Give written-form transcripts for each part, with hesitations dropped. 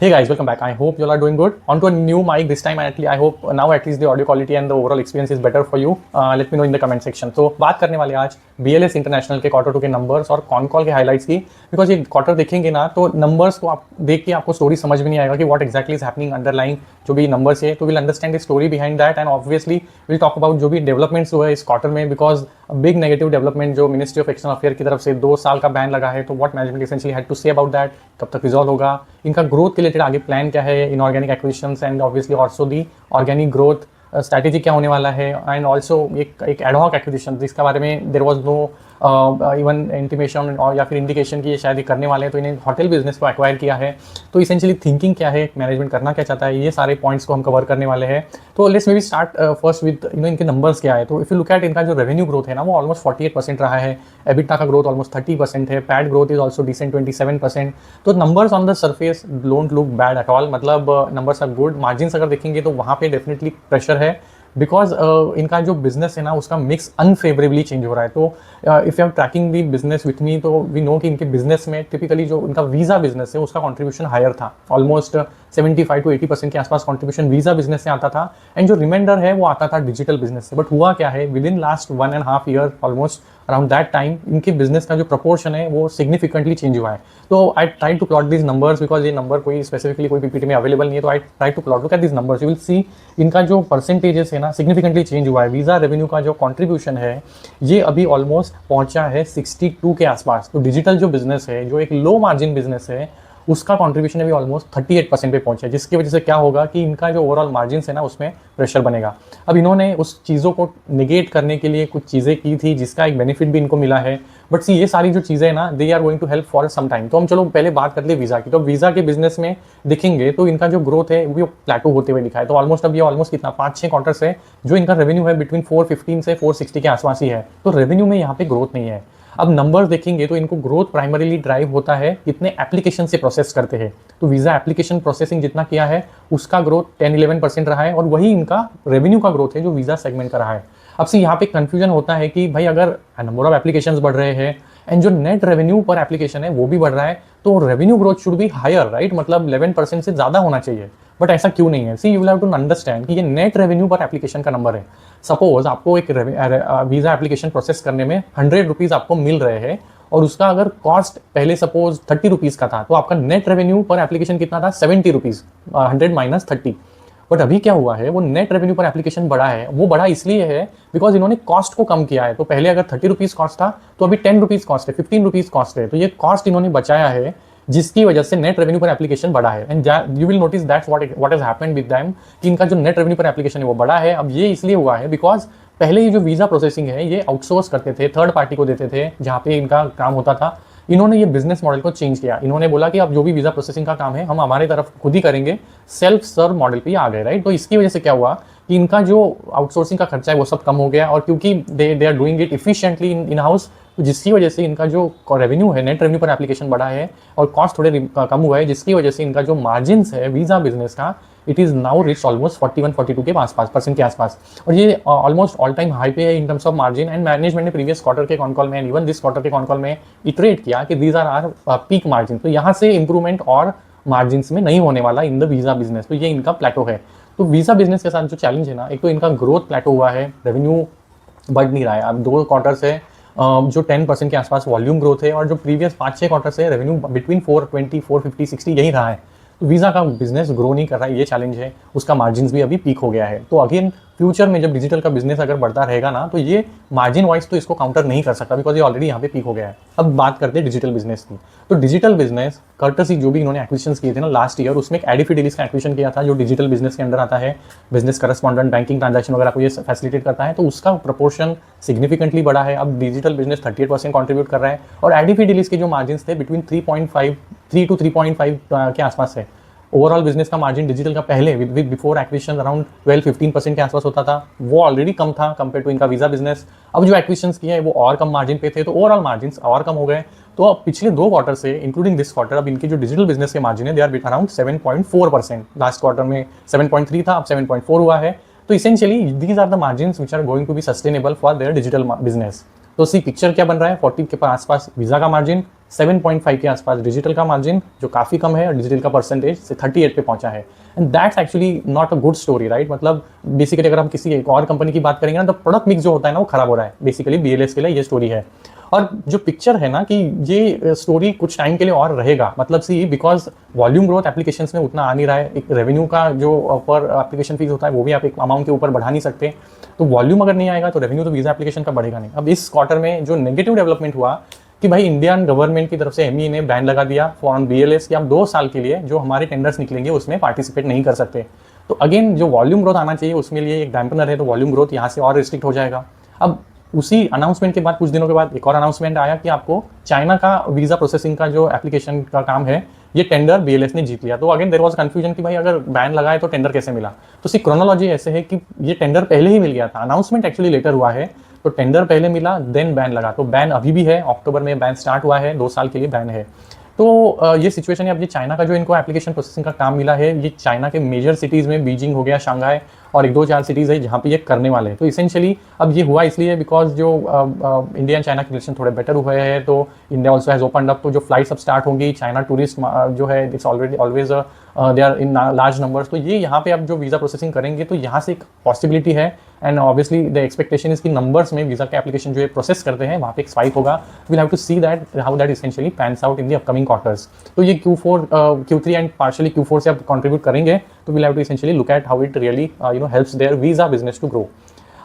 Hey guys, welcome back. I hope you all are doing good. On to a new mic this time. I hope now at least the audio quality and the overall experience is better for you. Let me know in the comment section. तो बात करने वाले आज BLS international के quarter 2 के numbers और con call के highlights की, बिकॉज ये क्वार्टर देखेंगे ना तो नंबर्स को आप देख के आपको स्टोरी समझ में नहीं आएगा कि what exactly is happening underlying जो भी नंबर्स है, तो will understand the story behind that and obviously will talk about जो भी डेवलपमेंट्स हुए इस क्वार्टर में, बिकॉज बिग नेगेटिव डेवलपमेंट जो मिनिस्ट्री ऑफ एक्सटर्नल अफेयर की तरफ से 2 साल का बैन लगा है, तो what management essentially had to say about that, कब तक रिजॉल्व होगा, इनका ग्रोथ के रिलेटेड आगे प्लान क्या है, inorganic acquisitions and obviously also the organic growth strategy क्या होने वाला है, एंड ऑल्सो एक एडहॉक एक्विजिशन जिसके बारे में there was no even intimation और या फिर इंडिकेशन की ये शायद करने वाले हैं, तो इन्हें होटल बिजनेस को एक्वायर किया है। तो इसेंशियली थिंकिंग क्या है, मैनेजमेंट करना क्या चाहता है, ये सारे पॉइंट्स को हम कवर करने वाले हैं। तो let's may be start first with इनके नंबर्स क्या है। तो इफ यू लुक एट इनका जो रेवेन्यू ग्रोथ है ना वो ऑलमोस्ट 48% रहा है, एबिटा का ग्रोथ ऑलमोस्ट 30% है, PAT growth is also decent 27%। तो numbers on the surface don't look bad at all, मतलब नंबर्स आर गुड। मार्जिन्स अगर देखेंगे तो वहाँ पे डेफिनेटली प्रेशर है, बिकॉज इनका जो बिजनेस है ना उसका मिक्स अनफेवरेबली चेंज हो रहा है। तो if you are tracking the business with me, तो वी नो कि इनके बिजनेस में टिपिकली जो इनका वीज़ा बिजनेस है उसका कंट्रीब्यूशन हायर था, ऑलमोस्ट 75 to 80% के आसपास कंट्रीब्यूशन वीज़ा बिजनेस से आता था, एंड जो रिमाइंडर है वो आता था डिजिटल बिजनेस से। बट हुआ क्या है, with in last 1.5 year almost around that time इनके बिजनेस का जो प्रपोर्शन है वो सिग्निफिकेंटली चेंज हुआ है। तो I try to plot this numbers, because ये नंबर कोई स्पेसिफिकली कोई पीपीटी में अवेलेबल नहीं है, तो I try to plot look at this numbers, you will see इनका जो परसेंटेजेस है ना सिग्निफिकेंटली चेंज हुआ है। वीज़ा रेवेन्यू का जो कॉन्ट्रीब्यूशन है ये अभी ऑलमोस्ट पहुंचा है 62 के आसपास। तो डिजिटल जो बिजनेस है, जो एक लो मार्जिन बिजनेस है, उसका कंट्रीब्यूशन अभी ऑलमोस्ट 38% पे पहुंचा है, जिसकी वजह से क्या होगा कि इनका जो ओवरऑल मार्जिन है ना उसमें प्रेशर बनेगा। अब इन्होंने उस चीज़ों को निगेट करने के लिए कुछ चीज़ें की थी जिसका एक बेनिफिट भी इनको मिला है, बट सी ये सारी जो चीज़ें हैं ना they are going to help for some time. तो हम चलो पहले बात कर ले वीज़ा की। तो वीज़ा के बिजनेस में देखेंगे तो इनका जो ग्रोथ है वो प्लेटो होते हुए दिखा है। तो ऑलमोस्ट अब ये ऑलमोस्ट कितना 5-6 क्वार्टर्स है जो इनका रेवेन्यू है बिटवीन 415 से 460 के आसपास ही है, तो रेवेन्यू में यहाँ पे ग्रोथ नहीं है। अब नंबर्स देखेंगे तो इनको ग्रोथ प्राइमरीली ड्राइव होता है कितने एप्लीकेशन से प्रोसेस करते हैं। तो वीज़ा एप्लीकेशन प्रोसेसिंग जितना किया है उसका ग्रोथ 10-11% रहा है, और वही इनका रेवेन्यू का ग्रोथ है जो वीज़ा सेगमेंट का रहा है। अब से यहाँ पे कंफ्यूजन होता है कि भाई अगर नंबर ऑफ एप्लीकेशंस बढ़ रहे हैं एंड जो नेट रेवेन्यू पर एप्लीकेशन है वो भी बढ़ रहा है, तो revenue growth should be higher, right, मतलब 11% से ज़्यादा होना चाहिए। बट ऐसा क्यों नहीं है? See you will have to understand कि ये नेट रेवेन्यू पर एप्लीकेशन का नंबर है। सपोज आपको एक वीज़ा एप्लीकेशन प्रोसेस करने में 100 रुपीज़ आपको मिल रहे हैं, और उसका अगर कॉस्ट पहले सपोज 30 रुपीज़ का था, तो आपका नेट रेवेन्यू पर एप्लीकेशन कितना था? 70 रुपीज़, 100 माइनस 30। बट अभी क्या हुआ है, वो नेट रेवेन्यू पर एप्लीकेशन बढ़ा है। वो बढ़ा इसलिए है बिकॉज इन्होंने कॉस्ट को कम किया है। तो पहले अगर 30 रुपीज़ कॉस्ट था तो अभी 10 रुपीज़ कॉस्ट है, 15 रुपीज़ कॉस्ट है। तो ये कॉस्ट इन्होंने बचाया है, जिसकी वजह से नेट रेवेन्यू पर एप्लीकेशन बढ़ा है। And you will notice that's what has happened with them कि इनका जो नेट रेवेन्यू पर एप्लीकेशन है वो बढ़ा है। अब ये इसलिए हुआ है बिकॉज पहले ये जो वीज़ा प्रोसेसिंग है ये आउटसोर्स करते थे, थर्ड पार्टी को देते थे जहाँ पे इनका काम होता था। इन्होंने ये बिजनेस मॉडल को चेंज किया। इन्होंने बोला कि अब जो भी वीज़ा प्रोसेसिंग का काम है हम हमारे तरफ खुद ही करेंगे, सेल्फ सर्व मॉडल पे आ गए, राइट। तो इसकी वजह से क्या हुआ कि इनका जो आउटसोर्सिंग का खर्चा है वो सब कम हो गया, और क्योंकि they are doing it efficiently in house, तो जिसकी वजह से इनका जो रेवेन्यू है, नेट रेवेन्यू पर एप्लीकेशन बढ़ा है और कॉस्ट थोड़े कम हुआ है, जिसकी वजह से इनका जो मार्जिन्स है वीज़ा बिजनेस का it is now rich almost 41-42 के आसपास % के आसपास, और ये ऑलमोस्ट ऑल टाइम हाई पे है इन terms of margin. And management ने प्रीवियस क्वार्टर के कॉन कॉल में एंड इवन दिस क्वार्टर के कॉन कॉल में इटरेट किया कि दीज आर पीक मार्जिन। तो यहाँ से इंप्रूवमेंट और मार्जिन में नहीं होने वाला इन द वीज़ा बिजनेस। तो ये इनका प्लेटो है। तो वीज़ा बिजनेस के साथ जो चैलेंज है ना, एक तो इनका ग्रोथ प्लेटो हुआ है, रेवेन्यू बढ़ नहीं रहा है। अब 2 क्वार्टर से जो 10% के आसपास वॉल्यूम ग्रोथ है, और जो प्रीवियस 5-6 क्वार्टर से रेवेन्यू बिटवीन 420, 450, 60 यही रहा है। तो वीज़ा का बिजनेस ग्रो नहीं कर रहा है, ये चैलेंज है। उसका मार्जिन भी अभी पीक हो गया है। तो अगेन फ्यूचर में जब डिजिटल का बिजनेस अगर बढ़ता रहेगा ना, तो ये मार्जिन वाइज तो इसको काउंटर नहीं कर सकता, बिकॉज ये ऑलरेडी यहाँ पे पीक हो गया है। अब बात करते हैं डिजिटल बिजनेस की। तो डिजिटल बिजनेस कर्टसी जो भी इन्होंने एक्विजिशन किए थे ना लास्ट ईयर, उसमें एक एडिफिडेलिस का एक्विजिशन किया था जो डिजिटल बिजनेस के अंदर आता है, बिजनेस करस्पॉन्डेंट बैंकिंग ट्रांजैक्शन वगैरह को ये फैसिलिटेट करता है। तो उसका प्रपोर्शन सिग्निफिकेंटली बढ़ा है। अब डिजिटल बिजनेस 38% कॉन्ट्रीब्यूट कर रहा है, और एडिफिडेलिस के जो मार्जिन थे बिटवीन 3 to 3.5 के आसपास है। ओवरऑल बिजनेस का मार्जिन डिजिटल का पहले विद बिफोर एक्विजिशन अराउंड 12-15% के आसपास होता था, वो ऑलरेडी कम था कंपेयर टू इनका वीज़ा बिजनेस। अब जो एक्विजिशंस किए हैं वो और कम मार्जिन पे थे, तो ओवरऑल मार्जिन और कम हो गए। तो अब पिछले 2 क्वार्टर से इंक्लूडिंग दिस क्वार्टर अब इनके जो डिजिटल बिजनेस के मार्जिन है they are around 7.4%। Last quarter में 7.3 था, अब 7.4 हुआ है। तो essentially these are the margins which are going to be sustainable for their digital business. तो सी पिक्चर क्या बन रहा है, 40 के आसपास वीज़ा का मार्जिन, 7.5 के आसपास डिजिटल का मार्जिन, जो काफ़ी कम है, और डिजिटल का परसेंटेज से 38 पे पहुंचा है। And that's actually not a good story, right. मतलब बेसिकली अगर हम किसी एक और कंपनी की बात करेंगे ना, तो प्रोडक्ट मिक्स जो होता है ना वो खराब हो रहा है, बेसिकली BLS के लिए ये स्टोरी है। और जो पिक्चर है ना कि ये स्टोरी कुछ टाइम के लिए और रहेगा, मतलब सी बिकॉज वॉल्यूम ग्रोथ एप्लीकेशंस में उतना आ नहीं रहा है, एक रेवेन्यू का जो पर एप्लीकेशन फीस होता है वो भी आप एक अमाउंट के ऊपर बढ़ा नहीं सकते, तो वॉल्यूम अगर नहीं आएगा तो रेवेन्यू तो वीज़ा एप्लीकेशन का बढ़ेगा नहीं। अब इस क्वार्टर में जो नेगेटिव डेवलपमेंट हुआ कि भाई इंडियन गवर्नमेंट की तरफ से ME ने बैन लगा दिया फॉर BLS कि आप 2 साल के लिए जो हमारे टेंडर्स निकलेंगे उसमें पार्टिसिपेट नहीं कर सकते। तो अगेन जो वॉल्यूम ग्रोथ आना चाहिए उसमें लिए एक डैम्पनर है, तो वॉल्यूम ग्रोथ यहाँ से और रिस्ट्रिक्ट हो जाएगा। अब उसी अनाउंसमेंट के बाद कुछ दिनों के बाद एक और अनाउंसमेंट आया कि आपको चाइना का वीज़ा प्रोसेसिंग का जो एप्लीकेशन का काम है ये टेंडर BLS ने जीत लिया। तो अगेन देयर वाज कंफ्यूजन कि भाई अगर बैन लगा है तो टेंडर कैसे मिला। तो सी क्रोनोलॉजी ऐसे है कि ये टेंडर पहले ही मिल गया था, अनाउंसमेंट एक्चुअली लेटर हुआ है, तो टेंडर पहले मिला देन बैन लगा। तो बैन अभी भी है, अक्टूबर में बैन स्टार्ट हुआ है, 2 साल के लिए बैन है। तो ये सिचुएशन है। अब ये चाइना का जो इनको एप्लीकेशन प्रोसेसिंग का काम मिला है, ये चाइना के मेजर सिटीज़ में बीजिंग हो गया, शंघाई और 1-2-4 सिटीज़ है जहाँ पे ये करने वाले हैं। तो इसेंशियली अब ये हुआ इसलिए बिकॉज जो इंडिया एंड चाइना के रिलेशन थोड़े बेटर हुए हैं, तो India also has opened up, तो जो फ्लाइट्स अब स्टार्ट होंगी, चाइना टूरिस्ट जो है it's already always they are in large numbers, तो ये यहाँ पे अब जो वीज़ा प्रोसेसिंग करेंगे तो यहाँ से एक पॉसिबिलिटी है। And obviously the expectation is कि नंबर्स में वीज़ा के एप्लीकेशन जो है प्रोसेस करते हैं वहाँ पे एक स्पाइक होगा। Will have to see that how that essentially pans out in the upcoming quarters. तो ये Q4 Q3 and partially Q4 से आप कंट्रीब्यूट करेंगे, तो will have to essentially look at how it really helps their visa business to grow.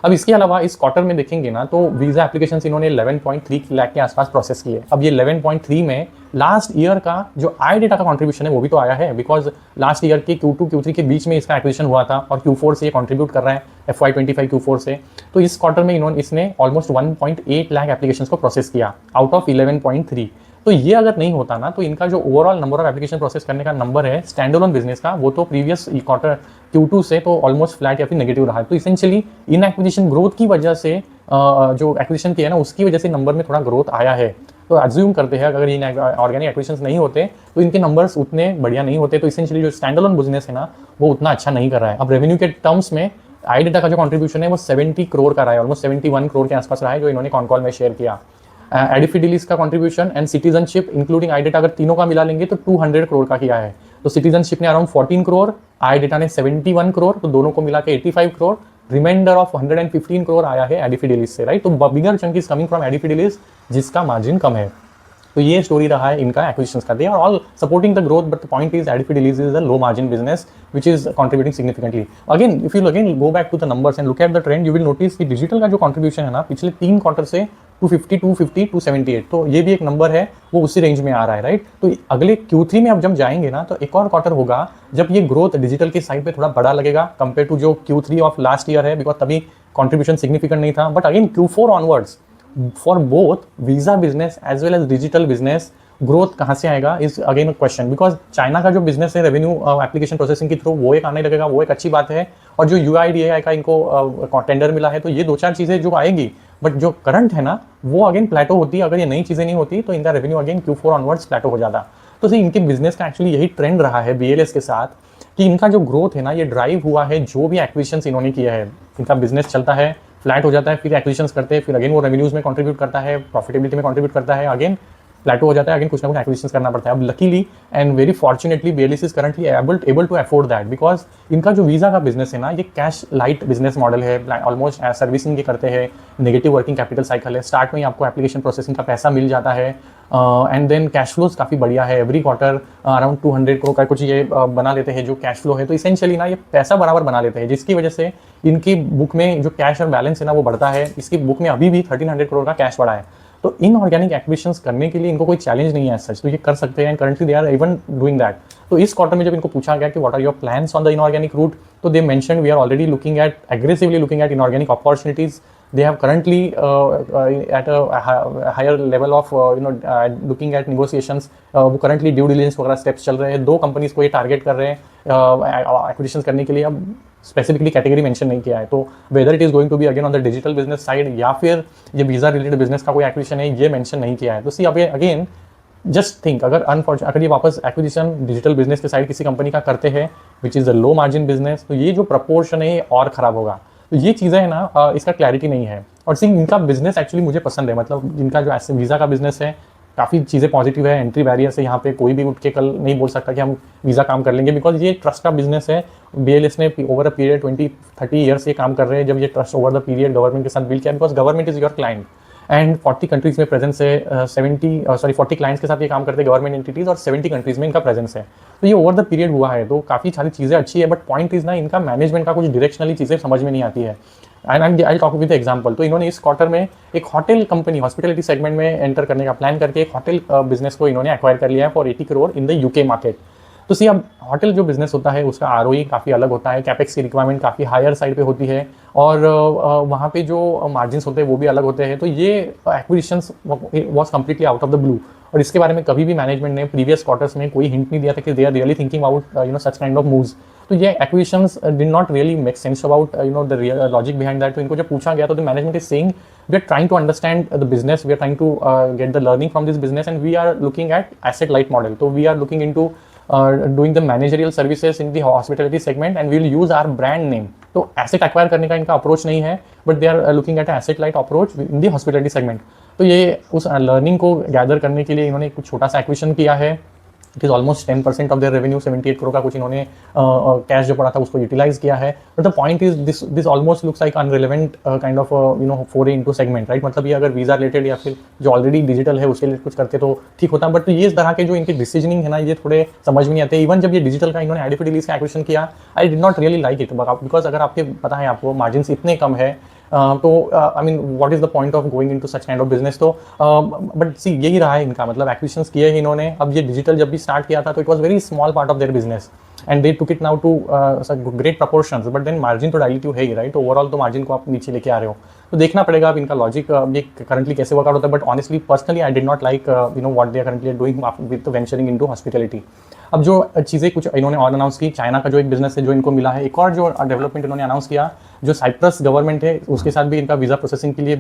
अब इसके अलावा इस क्वार्टर में देखेंगे ना तो वीज़ा एप्लीकेशन इन्होंने 11.3 लाख के आसपास प्रोसेस किए। अब ये 11.3 में लास्ट ईयर का जो आई डेटा का कंट्रीब्यूशन है वो भी तो आया है, बिकॉज लास्ट ईयर के Q2 Q3 के बीच में इसका एक्विजिशन हुआ था और Q4 से ये कंट्रीब्यूट कर रहा है FY25 Q4 से। तो इस क्वार्टर में इसने ऑलमोस्ट 1.8 लाख एप्लीकेशन को प्रोसेस किया आउट ऑफ 11.3। तो ये अगर नहीं होता ना तो इनका जो overall number of application process करने का नंबर है स्टैंड अलोन बिजनेस का, वो तो प्रीवियस क्वार्टर Q2 से तो ऑलमोस्ट फ्लैट या फिर नेगेटिव रहा है। तो इसेंशियली इन एक्विजिशन ग्रोथ की वजह से जो एक्विजिशन किया है ना उसकी वजह से नंबर में थोड़ा ग्रोथ आया है। तो एज्यूम करते हैं अगर इन ऑर्गेनिक एक्विजिशंस नहीं होते तो इनके नंबर्स उतने बढ़िया नहीं होते। तो इसेंशियली जो स्टैंड अलोन बिजनेस है ना वो उतना अच्छा नहीं कर रहा है। अब रेवेन्यू के टर्म्स में आई डेटा का जो कंट्रीब्यूशन है वो 70 करोड़ का रहा है, ऑलमोस्ट 71 करोड़ के आसपास रहा है जो इन्होंने कॉन कॉल में शेयर किया। एडिफिडिलीज का contribution and citizenship including I data अगर तीनों का मिला लेंगे तो 200 करोड़ का किया है। तो सिटीजनशिप ने अराउंड 14 करोड़, आई डेटा ने 71 करोड़, तो दोनों को मिला के 85 करोड़, रिमाइंडर ऑफ 115 करोड़ आया है एडिफिडिलीज से, राइट। तो बिगर चंक इज कमिंग फ्रॉम एडिफिडिलीज जिसका मार्जिन कम है। तो ये स्टोरी रहा है इनका एक्विजिशंस का। They are all supporting the growth but the point is एडिफिडिलीज is a low margin business which is contributing significantly. Again if you again go back to the numbers and look at the trend you will notice कि digital का जो contribution है ना पिछले 3 quarter से 250, 250, 278, तो ये भी एक नंबर है वो उसी रेंज में आ रहा है, राइट। तो अगले Q3 में अब जब जाएंगे ना तो एक और क्वार्टर होगा जब ये ग्रोथ डिजिटल के साइड पे थोड़ा बड़ा लगेगा कंपेयर टू जो Q3 ऑफ लास्ट ईयर है, बिकॉज तभी कंट्रीब्यूशन सिग्निफिकेंट नहीं था। But again Q4 onwards for both visa business as well as digital business growth कहाँ से आएगा is again a question, because China का जो बिजनेस है रेवेन्यू एप्लीकेशन प्रोसेसिंग के थ्रू वो एक आने लगेगा, वो एक अच्छी बात है। और जो UIDAI का इनको टेंडर मिला है तो ये 2-4 चीज़ें जो आएंगी, बट जो करंट है ना वो अगेन प्लेटो होती है। अगर ये नई चीज़ें नहीं होती तो इनका रेवेन्यू अगेन Q4 ऑनवर्ड्स प्लेटो हो जाता। तो सी इनके बिजनेस का एक्चुअली यही ट्रेंड रहा है BLS के साथ कि इनका जो ग्रोथ है ना ये ड्राइव हुआ है जो भी एक्विजिशंस इन्होंने किया है। इनका बिजनेस चलता है, फ्लैट हो जाता है, फिर एक्विजिशंस करते हैं, फिर अगेन वो रेवेन्यूज में कंट्रीब्यूट करता है, प्रॉफिटेबिलिटी में कंट्रीब्यूट करता है, अगेन प्लेटो हो जाता है, अगेन कुछ ना कुछ एक्विजिशंस करना पड़ता है। अब luckily and very fortunately BLS is currently able to afford that, because इनका जो वीज़ा का बिजनेस है ना ये कैश लाइट बिजनेस मॉडल है, ऑलमोस्ट सर्विसिंग के करते हैं, नेगेटिव वर्किंग कैपिटल साइकिल है, स्टार्ट में ही आपको एप्लीकेशन प्रोसेसिंग का पैसा मिल जाता है एंड देन कैश फ्लोज काफ़ी बढ़िया है। एवरी क्वार्टर अराउंड 200 करोड़ का कुछ ये बना लेते हैं जो कैश फ्लो है। तो इसेंशियली ना ये पैसा बराबर बना लेते हैं जिसकी वजह से इनकी बुक में जो कैश और बैलेंस है ना वो बढ़ता है। इसकी बुक में अभी भी 1300 करोड़ का कैश बढ़ा है। तो इन ऑर्गेनिक एक्विजिशंस करने के लिए इनको कोई चैलेंज नहीं है सच, तो ये कर सकते हैं, currently they are even doing that. तो इस क्वार्टर में जब इनको पूछा गया कि what are your plans on the inorganic route, तो they mentioned we are already looking at aggressively looking at inorganic opportunities. They have currently at a higher level of looking at negotiations. वो currently due diligence वगैरह steps चल रहे हैं। 2 companies को ये target कर रहे हैं एक्विजिशंस करने के लिए। अब स्पेसिफिकली कैटेगरी मेंशन नहीं किया है, तो whether it is going to be again on the digital business side या फिर ये वीज़ा रिलेटेड बिजनेस का कोई एक्विजिशन है ये मेंशन नहीं किया है। तो सी अगेन जस्ट थिंक अगर ये वापस एक्विजिशन डिजिटल बिजनेस के साइड किसी कंपनी का करते हैं which is a low margin business, तो ये जो प्रपोर्शन है ये और ख़राब होगा। तो ये चीज़ें है ना इसका क्लैरिटी नहीं है। और सिंह इनका बिजनेस एक्चुअली मुझे पसंद है, मतलब इनका जो ऐसे वीज़ा का बिजनेस है काफ़ी चीज़ें पॉजिटिव है, एंट्री बैरियर से यहाँ पे कोई भी उठ के कल नहीं बोल सकता कि हम वीज़ा काम कर लेंगे, बिकॉज ये ट्रस्ट का बिजनेस है। BLS ने ओवर अ पीरियड 20-30 ईयर्स ये काम कर रहे हैं, जब ये trust over the period government के साथ बिल्ड किया, because government is your client and 40 countries में प्रेजेंस है, 40 क्लाइंट्स के साथ ये काम करते हैं गवर्नमेंट एंटिटीज, और 70 कंट्रीज में इनका प्रेजेंस है। तो ये ओवर द पीरियड हुआ है, तो काफ़ी सारी चीज़ें अच्छी है, बट पॉइंट इज ना इनका मैनेजमेंट का कुछ डायरेक्शनली चीज़ें समझ में नहीं आती है। And I talk with example. तो इन्होंने इस क्वार्टर में एक होटल कंपनी हॉस्पिटलिटी सेगमेंट में एंटर करने का प्लान करके एक होटल बिजनेस को इन्होंने एक्वायर कर लिया है for 80 crore in the UK market. तो सी अब होटल जो बिजनेस होता है उसका ROE काफ़ी अलग होता है, कैपेक्स की रिक्वायरमेंट काफ़ी हायर साइड पे होती है, और वहाँ पे जो मार्जिन्स होते हैं वो भी अलग होते हैं। तो ये acquisitions was completely out of the blue, और इसके बारे में कभी भी मैनेजमेंट ने प्रीवियस क्वार्टर्स में कोई हिंट नहीं दिया था कि they are really thinking about such kind of moves. तो ये acquisitions did not really make sense about the real logic behind that. तो इनको जब पूछा गया तो the management is saying we are trying to understand the business, we are trying to get the learning from this business, and we are looking at asset light model. तो we are looking into doing the managerial services in the hospitality segment and we will use our brand name। तो asset acquire करने का इनका approach नहीं है, but they are looking at asset light approach in the hospitality segment. तो ये उस learning को गैदर करने के लिए इन्होंने कुछ छोटा सा एक्विजिशन किया है। It is almost 10% of their revenue, 78 crore का कुछ इन्होंने कैश जो पड़ा था उसको यूटिलाइज किया है। But the point is this almost looks like unrelevant kind of foray into segment, right. मतलब ये अगर वीज़ा रिलेटेड या फिर जो ऑलरेडी डिजिटल है उसके लिए कुछ करते तो ठीक होता, बट ये इस तरह के जो इनके डिसीजनिंग है ना ये थोड़े समझ में नहीं आते। इवन जब ये डिजिटल का इन्होंने आईडीपी रिलीज का एक्विजिशन किया, आई did not really like it, because अगर आपके पता है आपको मार्जिन इतने कम है, तो I mean what is the point of going into such kind of business. तो बट सी यही रहा है इनका, मतलब एक्विजिशंस किए हैं इन्होंने। अब ये डिजिटल जब भी स्टार्ट किया था तो it was very small part of their business and they took it now to great proportions, but then margin तो डाइल्यूटिव है ही, राइट। ओवरऑल तो मार्जिन को आप नीचे लेके आ रहे हो, तो देखना पड़ेगा अब इनका लॉजिक ये करंटली कैसे वर्कआउट होता है। But honestly personally I did not like what they are currently doing with venturing into hospitality. अब जो चीज़ें कुछ इन्होंने और अनाउंस की, चाइना का जो एक बिजनेस है जो इनको मिला है, एक और जो डेवलपमेंट इन्होंने अनाउंस किया, जो साइप्रस गवर्नमेंट है उसके साथ भी इनका वीज़ा प्रोसेसिंग के लिए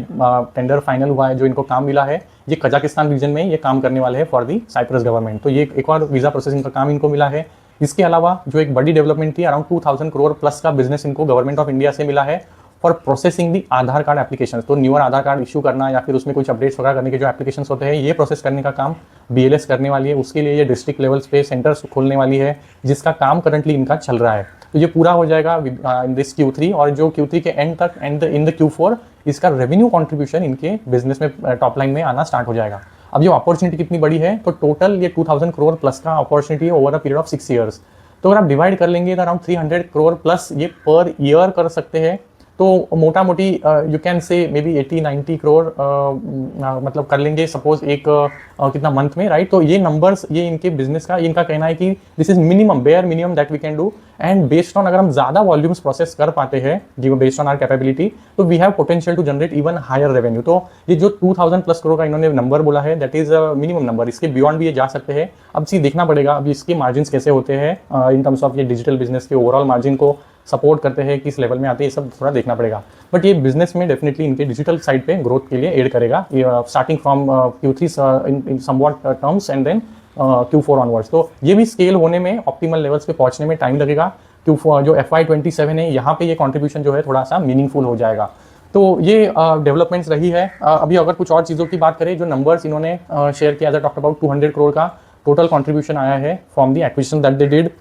टेंडर फाइनल हुआ है, जो इनको काम मिला है। ये कजाकिस्तान रीजन में ये काम करने वाले हैं फॉर दी साइप्रस गवर्नमेंट। तो ये एक और वीज़ा प्रोसेसिंग का काम इनको मिला है। इसके अलावा जो एक बड़ी डेवलपमेंट थी, अराउंड 2000 करोड़ प्लस का बिजनेस इनको गवर्नमेंट ऑफ इंडिया से मिला है for processing the Aadhaar card application. तो न्यूअर आधार कार्ड इशू करना या फिर उसमें कुछ अपडेट्स वगैरह करने के जो एप्लीकेशन होते हैं, ये प्रोसेस करने का काम BLS करने वाली है। उसके लिए ये डिस्ट्रिक्ट लेवल्स पे सेंटर्स खोलने वाली है, जिसका काम करंटली इनका चल रहा है। तो ये पूरा हो जाएगा इन दिस Q3, और जो Q3 के एंड तक एंड इन द Q4 इसका रेवेन्यू कॉन्ट्रीब्यूशन इनके बिजनेस में टॉप लाइन में आना स्टार्ट हो जाएगा। अब ये अपॉर्चुनिटी कितनी बड़ी है, तो टोटल ये 2000 करोड़ प्लस का अपॉर्चुनिटी है over a period of 6 years. तो अगर आप डिवाइड कर लेंगे तो अराउंड 300 करोड़ प्लस ये पर ईयर कर सकते हैं। तो मोटा मोटी you can say may be 80-90 crore मतलब कर लेंगे सपोज एक कितना मंथ में, राइट। तो ये नंबर्स ये इनके बिजनेस का इनका कहना है कि this is minimum bare minimum that we can do, and based on अगर हम ज़्यादा वॉल्यूम्स प्रोसेस कर पाते हैं give based on our capability, तो we have potential to generate even higher revenue. तो ये जो 2000 प्लस करोड़ का इन्होंने नंबर बोला है दैट इज मिनिमम नंबर, इसके बियॉन्ड भी ये जा सकते हैं। अब सी देखना पड़ेगा अब इसके मार्जिन कैसे होते हैं इन टर्म्स ऑफ ये डिजिटल बिजनेस के ओवरऑल मार्जिन को सपोर्ट करते हैं, किस लेवल में आते हैं, ये सब थोड़ा देखना पड़ेगा। बट ये बिजनेस में डेफिनेटली इनके डिजिटल साइड पे ग्रोथ के लिए एड करेगा, starting from Q3 in somewhat terms and then Q4 onwards. तो ये भी स्केल होने में ऑप्टिमल लेवल्स पे पहुंचने में टाइम लगेगा। Q4 जो FY27 है यहाँ पे ये कॉन्ट्रीब्यूशन जो है थोड़ा सा मीनिंगफुल हो जाएगा। तो ये डेवलपमेंट्स रही है। अभी अगर कुछ और चीज़ों की बात करें, जो नंबर्स इन्होंने शेयर किया था, टॉक्ट अबाउट 200 करोड़ का टोटल कॉन्ट्रीब्यूशन आया है from the acquisition that they did.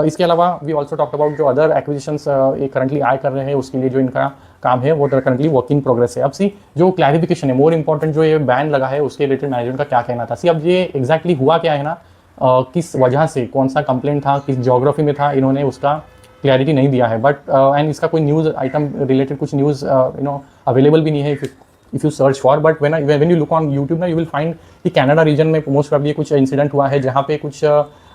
इसके अलावा वी ऑल्सो टॉक्ट अबाउट जो अदर एक्विजिशंस ये करंटली आए कर रहे हैं, उसके लिए जो इनका काम है वो करंटली वर्किंग प्रोग्रेस है। अब सी जो क्लैरिफिकेशन है मोर इंपॉर्टेंट, जो ये बैन लगा है उसके रिलेटेड मैनेजमेंट का क्या कहना था। सी अब ये एग्जैक्टली हुआ क्या है ना, किस वजह से, कौन सा कंप्लेंट था, किस ज्योग्राफी में था, इन्होंने उसका क्लैरिटी नहीं दिया है। बट एंड इसका कोई न्यूज़ आइटम रिलेटेड कुछ न्यूज़ अवेलेबल भी नहीं है if you search for. But when you look on YouTube ना, यू विल फाइंड कि कनाडा रीजन में मोस्ट प्रॉब्ली कुछ इंसिडेंट हुआ है जहाँ पे कुछ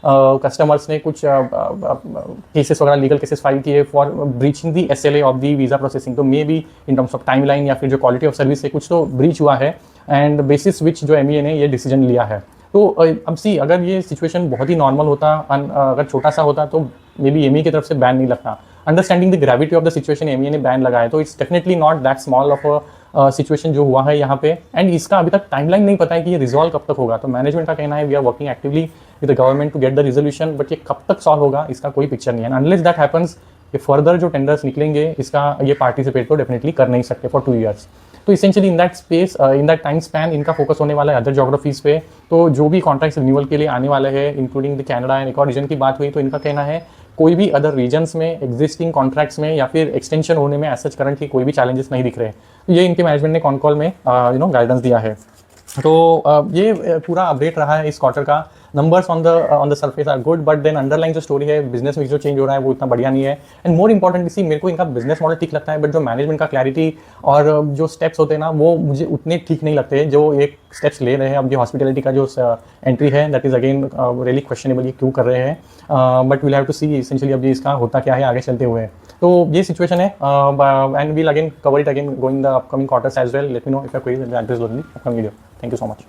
कस्टमर्स ने कुछ केसेस वगैरह लीगल केसेस फाइल किए for breaching the SLA of the visa processing. तो maybe in terms of timeline या फिर जो क्वालिटी ऑफ सर्विस से कुछ तो ब्रीच हुआ है, एंड बेसिस विच जो MEA ने ये डिसीजन लिया है। तो अब सी अगर ये सिचुएशन बहुत ही नॉर्मल होता, अगर छोटा सा होता, तो मे बी MEA की तरफ से बैन नहीं लगता। Understanding the gravity of the situation MEA ने बैन लगाया, तो it's definitely not that small of situation जो हुआ है यहाँ पे। एंड इसका अभी तक टाइमलाइन नहीं पता है कि ये रिजॉल्व कब तक होगा। तो मैनेजमेंट का कहना है we are working actively with the government to get the resolution, but ये कब तक सॉल्व होगा इसका कोई पिक्चर नहीं है। अनलेस दैट हैपन्स, ये फर्दर जो टेंडर्स निकलेंगे इसका ये पार्टिसिपेट तो डेफिनेटली कर नहीं सकते फॉर 2 ईयर्स। तो essentially in that space, in that time span इनका फोकस होने वाला है अदर जोग्राफीज पे। तो जो भी कॉन्ट्रैक्ट्स रिन्यूअल के लिए आने वाले हैं, इंक्लूडिंग द कैनेडा एंड एक और रीजन की बात हुई, तो इनका कहना है कोई भी अदर रीजन्स में एग्जिस्टिंग कॉन्ट्रैक्ट्स में या फिर एक्सटेंशन होने में एज सच करंटली कोई भी चैलेंजेस नहीं दिख रहे। तो ये इनके मैनेजमेंट ने कॉन कॉल में गाइडेंस दिया है। तो ये पूरा अपडेट रहा है इस क्वार्टर का। Numbers on the surface are good, but then underline जो स्टोरी है बिजनेस में जो चेंज हो रहा है वो इतना बढ़िया नहीं है। एंड मोर इंपॉर्टेंट सी मेरे को इनका बिजनेस मॉडल ठीक लगता है, बट जो मैनेजमेंट का क्लैरिटी और जो स्टेप्स होते हैं ना वो मुझे उतने ठीक नहीं लगते जो एक स्टेप्स ले रहे हैं। अब ये हॉस्पिटैलिटी का जो एंट्री है that is again really questionable, ये क्यों कर रहे हैं, but will have to see essentially अब ये इसका होता क्या है आगे चलते हुए। तो ये सिचुएशन है and will again cover it again going the upcoming quarters as well. Let me know if you queries and address upcoming video. Thank you so much.